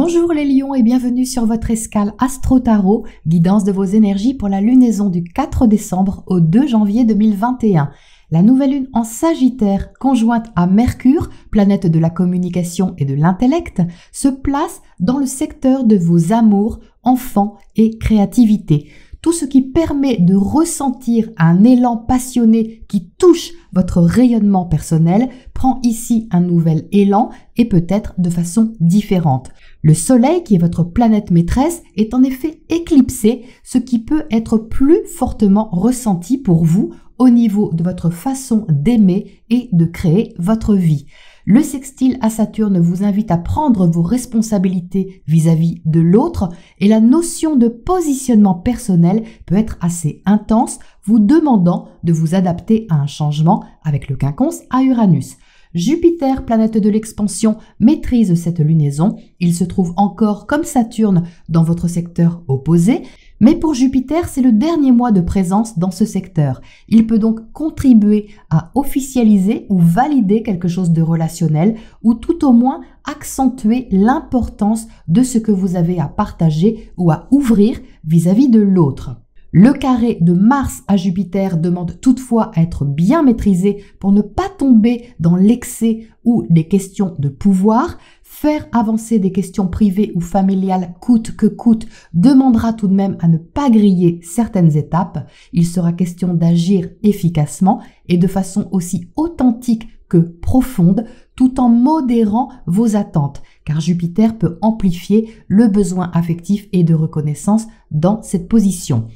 Bonjour les lions et bienvenue sur votre escale Astro Tarot, guidance de vos énergies pour la lunaison du 4 décembre au 2 janvier 2021. La nouvelle lune en Sagittaire, conjointe à Mercure, planète de la communication et de l'intellect, se place dans le secteur de vos amours, enfants et créativité. Tout ce qui permet de ressentir un élan passionné qui touche votre rayonnement personnel prend ici un nouvel élan et peut-être de façon différente. Le Soleil, qui est votre planète maîtresse, est en effet éclipsé, ce qui peut être plus fortement ressenti pour vous au niveau de votre façon d'aimer et de créer votre vie. Le sextile à Saturne vous invite à prendre vos responsabilités vis-à-vis de l'autre et la notion de positionnement personnel peut être assez intense, vous demandant de vous adapter à un changement avec le quinconce à Uranus. Jupiter, planète de l'expansion, maîtrise cette lunaison. Il se trouve encore comme Saturne dans votre secteur opposé, mais pour Jupiter, c'est le dernier mois de présence dans ce secteur. Il peut donc contribuer à officialiser ou valider quelque chose de relationnel ou tout au moins accentuer l'importance de ce que vous avez à partager ou à ouvrir vis-à-vis de l'autre. Le carré de Mars à Jupiter demande toutefois à être bien maîtrisé pour ne pas tomber dans l'excès ou des questions de pouvoir. Faire avancer des questions privées ou familiales coûte que coûte demandera tout de même à ne pas griller certaines étapes. Il sera question d'agir efficacement et de façon aussi authentique que profonde, tout en modérant vos attentes, car Jupiter peut amplifier le besoin affectif et de reconnaissance dans cette position.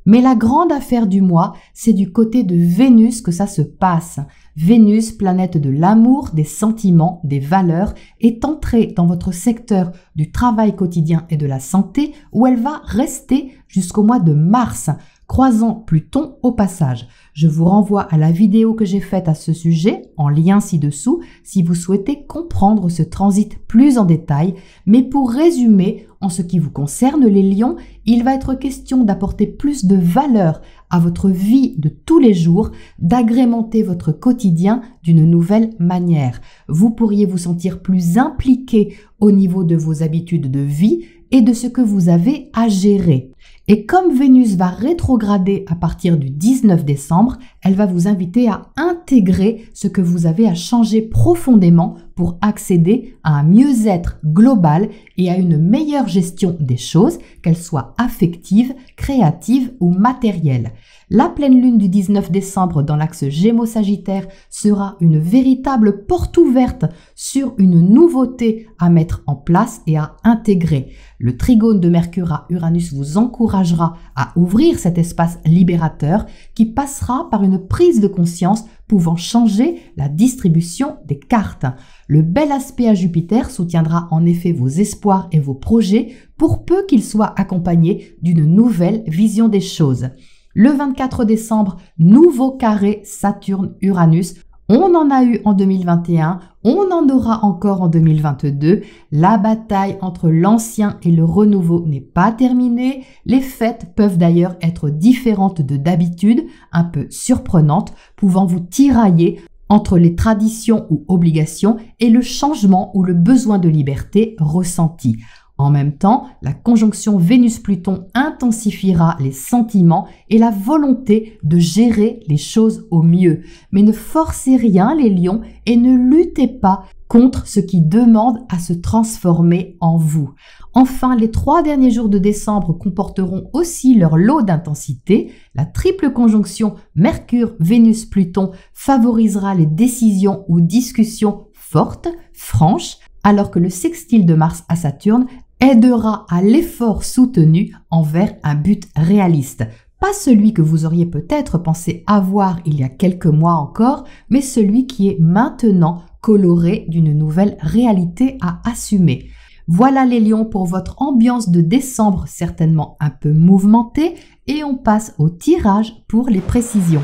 Mais la grande affaire du mois, c'est du côté de Vénus que ça se passe. Vénus, planète de l'amour, des sentiments, des valeurs, est entrée dans votre secteur du travail quotidien et de la santé où elle va rester jusqu'au mois de mars, croisant Pluton au passage. Je vous renvoie à la vidéo que j'ai faite à ce sujet, en lien ci-dessous, si vous souhaitez comprendre ce transit plus en détail. Mais pour résumer, en ce qui vous concerne les lions, il va être question d'apporter plus de valeur à votre vie de tous les jours, d'agrémenter votre quotidien d'une nouvelle manière. Vous pourriez vous sentir plus impliqué au niveau de vos habitudes de vie et de ce que vous avez à gérer. Et comme Vénus va rétrograder à partir du 19 décembre, elle va vous inviter à intégrer ce que vous avez à changer profondément pour accéder à un mieux-être global et à une meilleure gestion des choses, qu'elles soient affectives, créatives ou matérielles. La pleine lune du 19 décembre dans l'axe Gémeaux-Sagittaire sera une véritable porte ouverte sur une nouveauté à mettre en place et à intégrer. Le trigone de Mercure à Uranus vous encouragera à ouvrir cet espace libérateur qui passera par une prise de conscience pouvant changer la distribution des cartes. Le bel aspect à Jupiter soutiendra en effet vos espoirs et vos projets pour peu qu'ils soient accompagnés d'une nouvelle vision des choses. Le 24 décembre, nouveau carré Saturne-Uranus. On en a eu en 2021, on en aura encore en 2022. La bataille entre l'ancien et le renouveau n'est pas terminée. Les fêtes peuvent d'ailleurs être différentes de d'habitude, un peu surprenantes, pouvant vous tirailler entre les traditions ou obligations et le changement ou le besoin de liberté ressenti. En même temps, la conjonction Vénus-Pluton intensifiera les sentiments et la volonté de gérer les choses au mieux. Mais ne forcez rien les lions et ne luttez pas contre ce qui demande à se transformer en vous. Enfin, les 3 derniers jours de décembre comporteront aussi leur lot d'intensité. La triple conjonction Mercure-Vénus-Pluton favorisera les décisions ou discussions fortes, franches, alors que le sextile de Mars à Saturne aidera à l'effort soutenu envers un but réaliste. Pas celui que vous auriez peut-être pensé avoir il y a quelques mois encore, mais celui qui est maintenant coloré d'une nouvelle réalité à assumer. Voilà les lions pour votre ambiance de décembre certainement un peu mouvementée et on passe au tirage pour les précisions.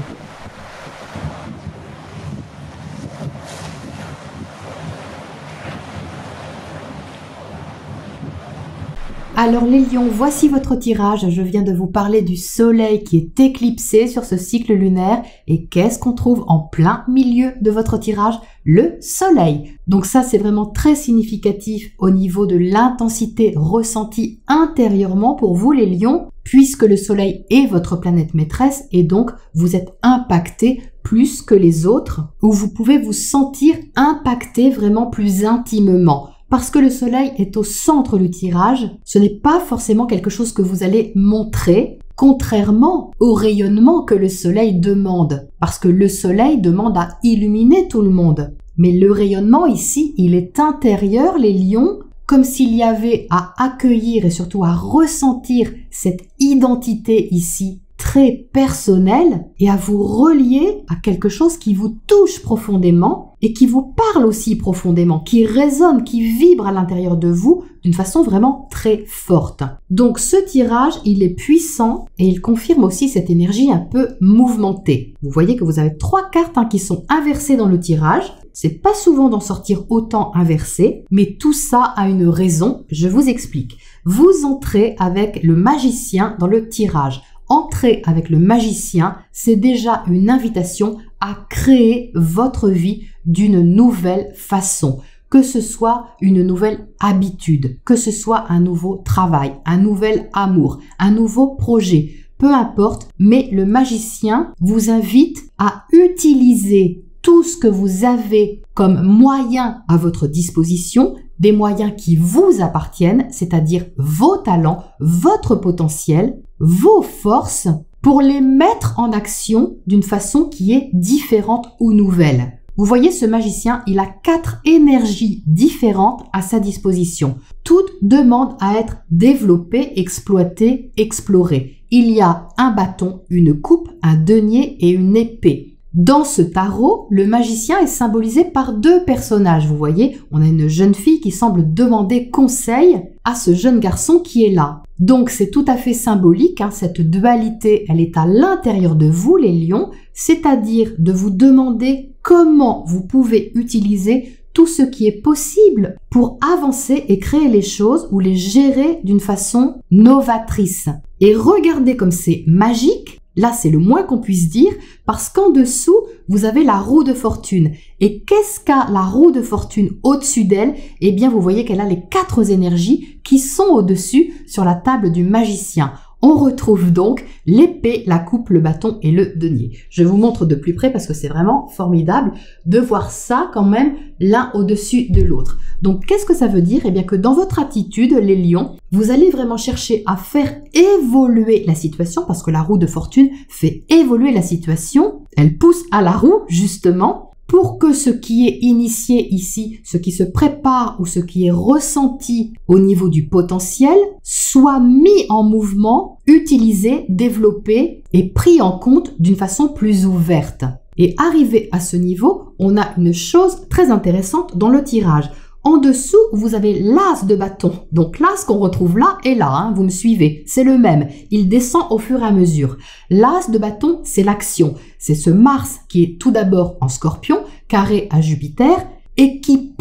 Alors les lions, voici votre tirage. Je viens de vous parler du soleil qui est éclipsé sur ce cycle lunaire. Et qu'est-ce qu'on trouve en plein milieu de votre tirage? Le soleil. Donc ça, c'est vraiment très significatif au niveau de l'intensité ressentie intérieurement pour vous les lions, puisque le soleil est votre planète maîtresse et donc vous êtes impacté plus que les autres, ou vous pouvez vous sentir impacté vraiment plus intimement. Parce que le soleil est au centre du tirage, ce n'est pas forcément quelque chose que vous allez montrer, contrairement au rayonnement que le soleil demande. Parce que le soleil demande à illuminer tout le monde. Mais le rayonnement ici, il est intérieur, les lions, comme s'il y avait à accueillir et surtout à ressentir cette identité ici très personnelle et à vous relier à quelque chose qui vous touche profondément et qui vous parle aussi profondément, qui résonne, qui vibre à l'intérieur de vous d'une façon vraiment très forte. Donc ce tirage, il est puissant et il confirme aussi cette énergie un peu mouvementée. Vous voyez que vous avez 3 cartes qui sont inversées dans le tirage. C'est pas souvent d'en sortir autant inversé, mais tout ça a une raison, je vous explique. Vous entrez avec le magicien dans le tirage. Entrer avec le magicien, c'est déjà une invitation à créer votre vie d'une nouvelle façon. Que ce soit une nouvelle habitude, que ce soit un nouveau travail, un nouvel amour, un nouveau projet, peu importe, mais le magicien vous invite à utiliser tout ce que vous avez comme moyen à votre disposition, des moyens qui vous appartiennent, c'est-à-dire vos talents, votre potentiel, vos forces, pour les mettre en action d'une façon qui est différente ou nouvelle. Vous voyez, ce magicien, il a 4 énergies différentes à sa disposition. Toutes demandent à être développées, exploitées, explorées. Il y a un bâton, une coupe, un denier et une épée. Dans ce tarot, le magicien est symbolisé par 2 personnages. Vous voyez, on a une jeune fille qui semble demander conseil à ce jeune garçon qui est là. Donc c'est tout à fait symbolique, cette dualité, elle est à l'intérieur de vous les lions, c'est-à-dire de vous demander comment vous pouvez utiliser tout ce qui est possible pour avancer et créer les choses ou les gérer d'une façon novatrice. Et regardez comme c'est magique. Là, c'est le moins qu'on puisse dire, parce qu'en dessous, vous avez la roue de fortune. Et qu'est-ce qu'a la roue de fortune au-dessus d'elle? Eh bien, vous voyez qu'elle a les 4 énergies qui sont au-dessus sur la table du magicien. On retrouve donc l'épée, la coupe, le bâton et le denier. Je vous montre de plus près parce que c'est vraiment formidable de voir ça quand même l'un au-dessus de l'autre. Donc, qu'est-ce que ça veut dire? Eh bien que dans votre attitude, les lions, vous allez vraiment chercher à faire évoluer la situation parce que la roue de fortune fait évoluer la situation. Elle pousse à la roue, justement, pour que ce qui est initié ici, ce qui se prépare ou ce qui est ressenti au niveau du potentiel, soit mis en mouvement, utilisé, développé et pris en compte d'une façon plus ouverte. Et arrivé à ce niveau, on a une chose très intéressante dans le tirage. En dessous, vous avez l'as de bâton. Donc l'as qu'on retrouve là est là, vous me suivez, c'est le même. Il descend au fur et à mesure. L'as de bâton, c'est l'action. C'est ce Mars qui est tout d'abord en Scorpion, carré à Jupiter, et qui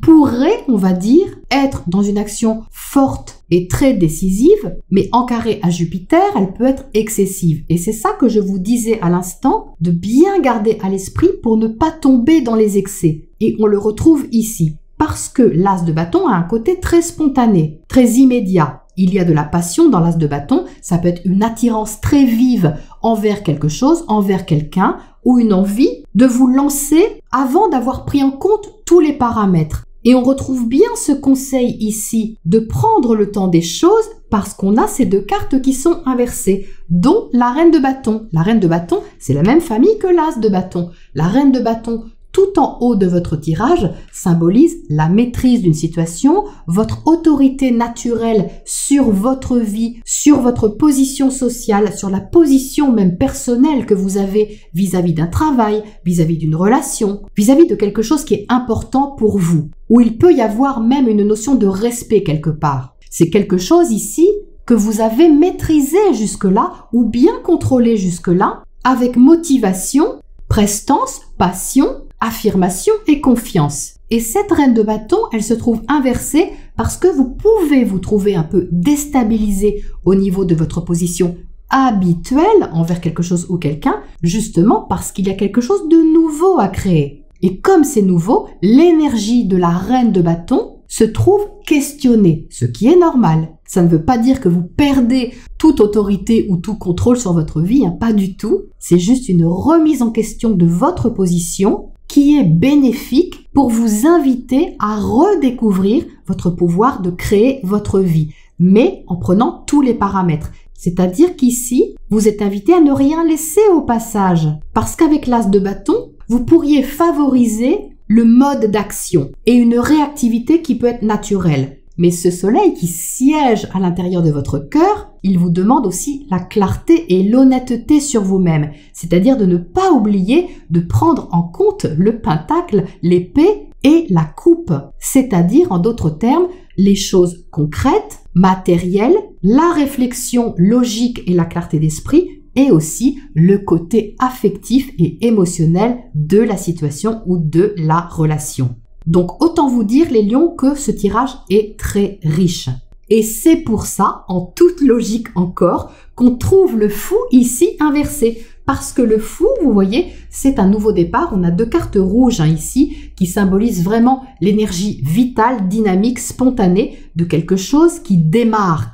pourrait, on va dire, être dans une action forte et très décisive, mais en carré à Jupiter, elle peut être excessive. Et c'est ça que je vous disais à l'instant, de bien garder à l'esprit pour ne pas tomber dans les excès. Et on le retrouve ici, parce que l'as de bâton a un côté très spontané, très immédiat. Il y a de la passion dans l'as de bâton, ça peut être une attirance très vive envers quelque chose, envers quelqu'un, ou une envie de vous lancer avant d'avoir pris en compte tous les paramètres. Et on retrouve bien ce conseil ici de prendre le temps des choses parce qu'on a ces 2 cartes qui sont inversées, dont la reine de bâton. La reine de bâton, c'est la même famille que l'as de bâton. La reine de bâton, tout en haut de votre tirage, symbolise la maîtrise d'une situation, votre autorité naturelle sur votre vie, sur votre position sociale, sur la position même personnelle que vous avez vis-à-vis d'un travail, vis-à-vis d'une relation, vis-à-vis de quelque chose qui est important pour vous, où il peut y avoir même une notion de respect quelque part. C'est quelque chose ici que vous avez maîtrisé jusque-là ou bien contrôlé jusque-là avec motivation, prestance, passion, affirmation et confiance. Et cette reine de bâton, elle se trouve inversée parce que vous pouvez vous trouver un peu déstabilisé au niveau de votre position habituelle envers quelque chose ou quelqu'un, justement parce qu'il y a quelque chose de nouveau à créer. Et comme c'est nouveau, l'énergie de la reine de bâton se trouve questionnée, ce qui est normal. Ça ne veut pas dire que vous perdez toute autorité ou tout contrôle sur votre vie, pas du tout. C'est juste une remise en question de votre position qui est bénéfique pour vous inviter à redécouvrir votre pouvoir de créer votre vie, mais en prenant tous les paramètres. C'est-à-dire qu'ici, vous êtes invité à ne rien laisser au passage, parce qu'avec l'as de bâton, vous pourriez favoriser le mode d'action et une réactivité qui peut être naturelle. Mais ce soleil qui siège à l'intérieur de votre cœur, il vous demande aussi la clarté et l'honnêteté sur vous-même. C'est-à-dire de ne pas oublier de prendre en compte le pentacle, l'épée et la coupe. C'est-à-dire, en d'autres termes, les choses concrètes, matérielles, la réflexion logique et la clarté d'esprit, et aussi le côté affectif et émotionnel de la situation ou de la relation. Donc autant vous dire les lions que ce tirage est très riche. Et c'est pour ça, en toute logique encore, qu'on trouve le fou ici inversé. Parce que le fou, vous voyez, c'est un nouveau départ. On a 2 cartes rouges ici qui symbolisent vraiment l'énergie vitale, dynamique, spontanée de quelque chose qui démarre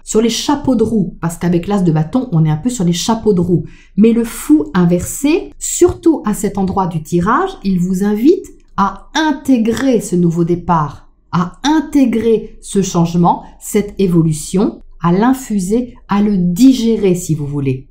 sur les chapeaux de roue. Parce qu'avec l'as de bâton, on est un peu sur les chapeaux de roue. Mais le fou inversé, surtout à cet endroit du tirage, il vous invite à intégrer ce nouveau départ, à intégrer ce changement, cette évolution, à l'infuser, à le digérer si vous voulez.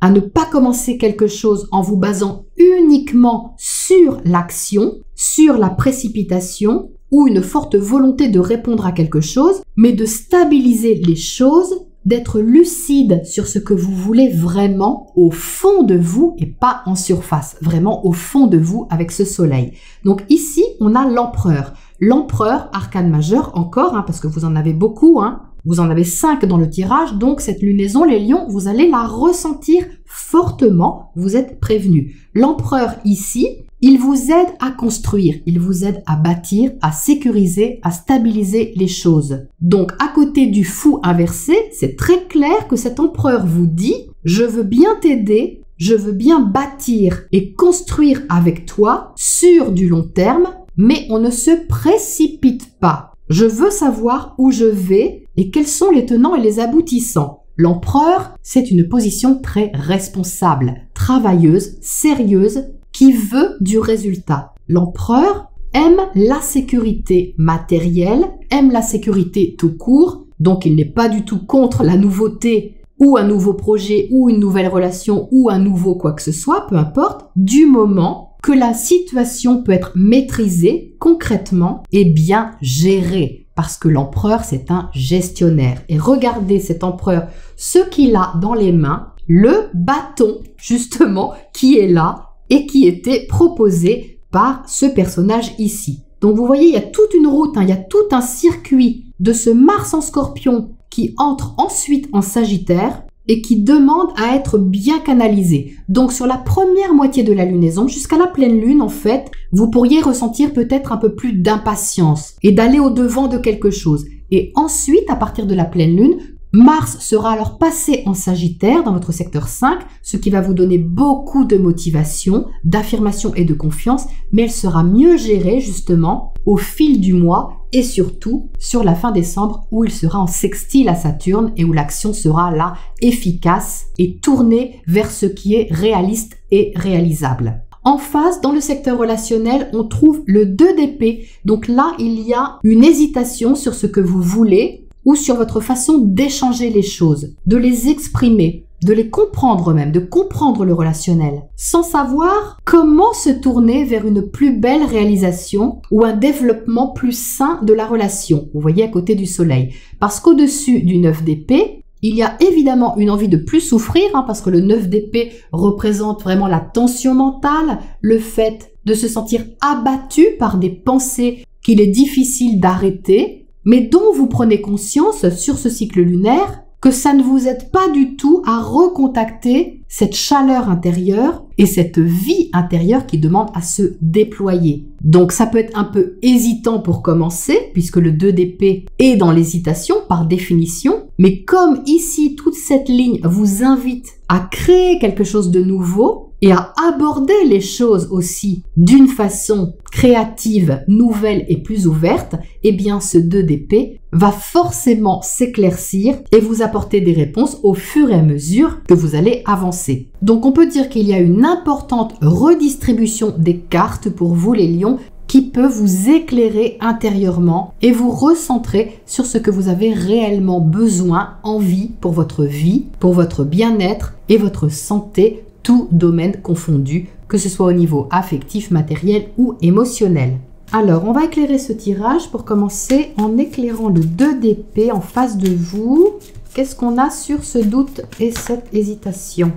À ne pas commencer quelque chose en vous basant uniquement sur l'action, sur la précipitation ou une forte volonté de répondre à quelque chose, mais de stabiliser les choses, d'être lucide sur ce que vous voulez vraiment au fond de vous et pas en surface, vraiment au fond de vous avec ce soleil. Donc ici, on a l'empereur. L'empereur, arcane majeur encore, parce que vous en avez beaucoup, vous en avez 5 dans le tirage, donc cette lunaison, les lions, vous allez la ressentir fortement, vous êtes prévenus. L'empereur ici, il vous aide à construire, il vous aide à bâtir, à sécuriser, à stabiliser les choses. Donc à côté du fou inversé, c'est très clair que cet empereur vous dit « Je veux bien t'aider, je veux bien bâtir et construire avec toi sur du long terme, mais on ne se précipite pas. Je veux savoir où je vais et quels sont les tenants et les aboutissants. » L'empereur, c'est une position très responsable, travailleuse, sérieuse, qui veut du résultat. L'empereur aime la sécurité matérielle, aime la sécurité tout court, donc il n'est pas du tout contre la nouveauté ou un nouveau projet ou une nouvelle relation ou un nouveau quoi que ce soit, peu importe, du moment que la situation peut être maîtrisée concrètement et bien gérée. Parce que l'empereur, c'est un gestionnaire. Et regardez cet empereur, ce qu'il a dans les mains, le bâton, justement, qui est là et qui était proposé par ce personnage ici. Donc vous voyez, il y a toute une route, il y a tout un circuit de ce Mars en Scorpion qui entre ensuite en Sagittaire et qui demande à être bien canalisé. Donc sur la première moitié de la lunaison, jusqu'à la pleine lune en fait, vous pourriez ressentir peut-être un peu plus d'impatience et d'aller au-devant de quelque chose. Et ensuite, à partir de la pleine lune, Mars sera alors passé en Sagittaire dans votre secteur 5, ce qui va vous donner beaucoup de motivation, d'affirmation et de confiance, mais elle sera mieux gérée justement au fil du mois et surtout sur la fin décembre où il sera en sextile à Saturne et où l'action sera là efficace et tournée vers ce qui est réaliste et réalisable. En face, dans le secteur relationnel, on trouve le 2 d'épée. Donc là, il y a une hésitation sur ce que vous voulez ou sur votre façon d'échanger les choses, de les exprimer, de les comprendre même, de comprendre le relationnel, sans savoir comment se tourner vers une plus belle réalisation ou un développement plus sain de la relation. Vous voyez à côté du soleil. Parce qu'au-dessus du 9 d'épée, il y a évidemment une envie de plus souffrir, parce que le 9 d'épée représente vraiment la tension mentale, le fait de se sentir abattu par des pensées qu'il est difficile d'arrêter, mais dont vous prenez conscience sur ce cycle lunaire que ça ne vous aide pas du tout à recontacter cette chaleur intérieure et cette vie intérieure qui demande à se déployer. Donc ça peut être un peu hésitant pour commencer, puisque le 2 d'épée est dans l'hésitation par définition, mais comme ici toute cette ligne vous invite à créer quelque chose de nouveau, et à aborder les choses aussi d'une façon créative, nouvelle et plus ouverte, eh bien ce 2 d'épée va forcément s'éclaircir et vous apporter des réponses au fur et à mesure que vous allez avancer. Donc on peut dire qu'il y a une importante redistribution des cartes pour vous les lions qui peut vous éclairer intérieurement et vous recentrer sur ce que vous avez réellement besoin, envie pour votre vie, pour votre bien-être et votre santé, tout domaine confondu, que ce soit au niveau affectif, matériel ou émotionnel. Alors, on va éclairer ce tirage pour commencer en éclairant le 2 d'épée en face de vous. Qu'est-ce qu'on a sur ce doute et cette hésitation?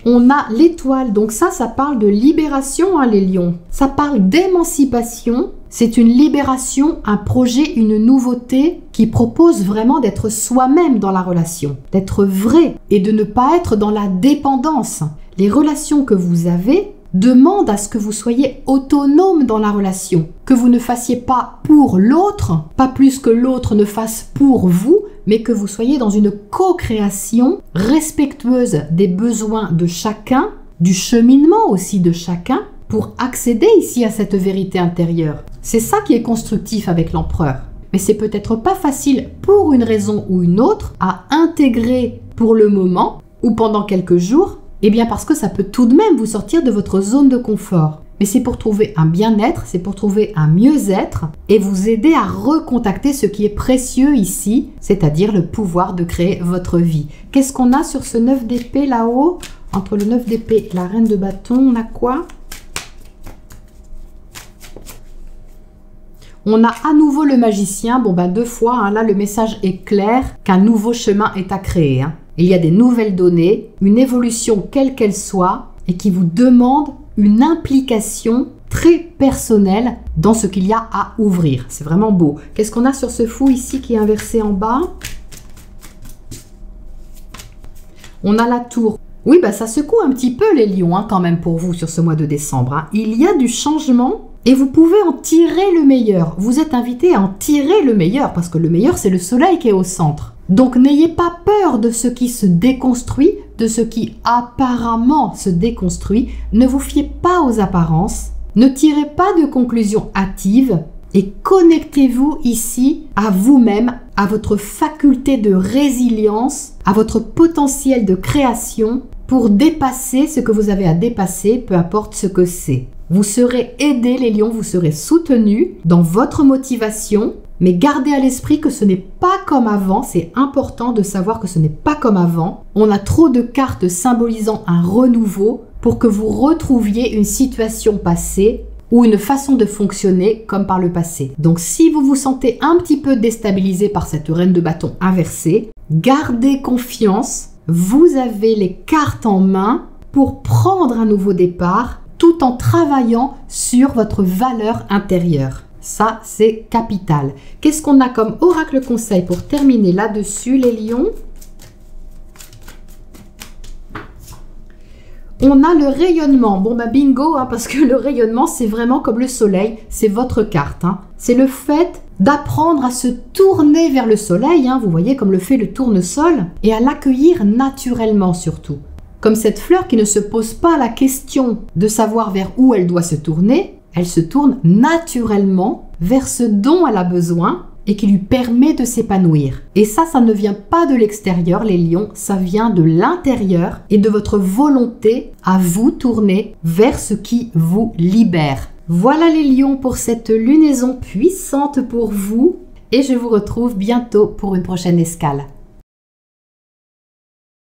On a l'étoile, donc ça parle de libération, hein, les lions. Ça parle d'émancipation. C'est une libération, un projet, une nouveauté qui propose vraiment d'être soi-même dans la relation, d'être vrai et de ne pas être dans la dépendance. Les relations que vous avez demandent à ce que vous soyez autonome dans la relation, que vous ne fassiez pas pour l'autre, pas plus que l'autre ne fasse pour vous, mais que vous soyez dans une co-création respectueuse des besoins de chacun, du cheminement aussi de chacun, pour accéder ici à cette vérité intérieure. C'est ça qui est constructif avec l'empereur. Mais c'est peut-être pas facile pour une raison ou une autre à intégrer pour le moment ou pendant quelques jours, eh bien parce que ça peut tout de même vous sortir de votre zone de confort. Mais c'est pour trouver un bien-être, c'est pour trouver un mieux-être et vous aider à recontacter ce qui est précieux ici, c'est-à-dire le pouvoir de créer votre vie. Qu'est-ce qu'on a sur ce 9 d'épée là-haut? Entre le 9 d'épée et la reine de bâton, on a quoi? On a à nouveau le magicien. Bon, ben 2 fois, hein, là le message est clair qu'un nouveau chemin est à créer. Hein. Il y a des nouvelles données, une évolution quelle qu'elle soit et qui vous demande une implication très personnelle dans ce qu'il y a à ouvrir. C'est vraiment beau. Qu'est-ce qu'on a sur ce fou ici qui est inversé en bas? On a la tour. Oui, bah ça secoue un petit peu les lions hein, quand même pour vous sur ce mois de décembre. Hein. Il y a du changement et vous pouvez en tirer le meilleur. Vous êtes invité à en tirer le meilleur parce que le meilleur, c'est le soleil qui est au centre. Donc n'ayez pas peur de ce qui se déconstruit, de ce qui apparemment se déconstruit. Ne vous fiez pas aux apparences. Ne tirez pas de conclusions hâtives et connectez-vous ici à vous-même, à votre faculté de résilience, à votre potentiel de création pour dépasser ce que vous avez à dépasser, peu importe ce que c'est. Vous serez aidés, les lions, vous serez soutenus dans votre motivation, mais gardez à l'esprit que ce n'est pas comme avant. C'est important de savoir que ce n'est pas comme avant. On a trop de cartes symbolisant un renouveau pour que vous retrouviez une situation passée ou une façon de fonctionner comme par le passé. Donc si vous vous sentez un petit peu déstabilisé par cette reine de bâton inversée, gardez confiance. Vous avez les cartes en main pour prendre un nouveau départ tout en travaillant sur votre valeur intérieure. Ça, c'est capital. Qu'est-ce qu'on a comme oracle conseil pour terminer là-dessus, les lions? On a le rayonnement. Bon, bah bingo, hein, parce que le rayonnement, c'est vraiment comme le soleil. C'est votre carte. Hein. C'est le fait d'apprendre à se tourner vers le soleil. Hein, vous voyez, comme le fait le tournesol. Et à l'accueillir naturellement, surtout. Comme cette fleur qui ne se pose pas la question de savoir vers où elle doit se tourner. Elle se tourne naturellement vers ce dont elle a besoin et qui lui permet de s'épanouir. Et ça ne vient pas de l'extérieur, les lions, ça vient de l'intérieur et de votre volonté à vous tourner vers ce qui vous libère. Voilà les lions pour cette lunaison puissante pour vous et je vous retrouve bientôt pour une prochaine escale.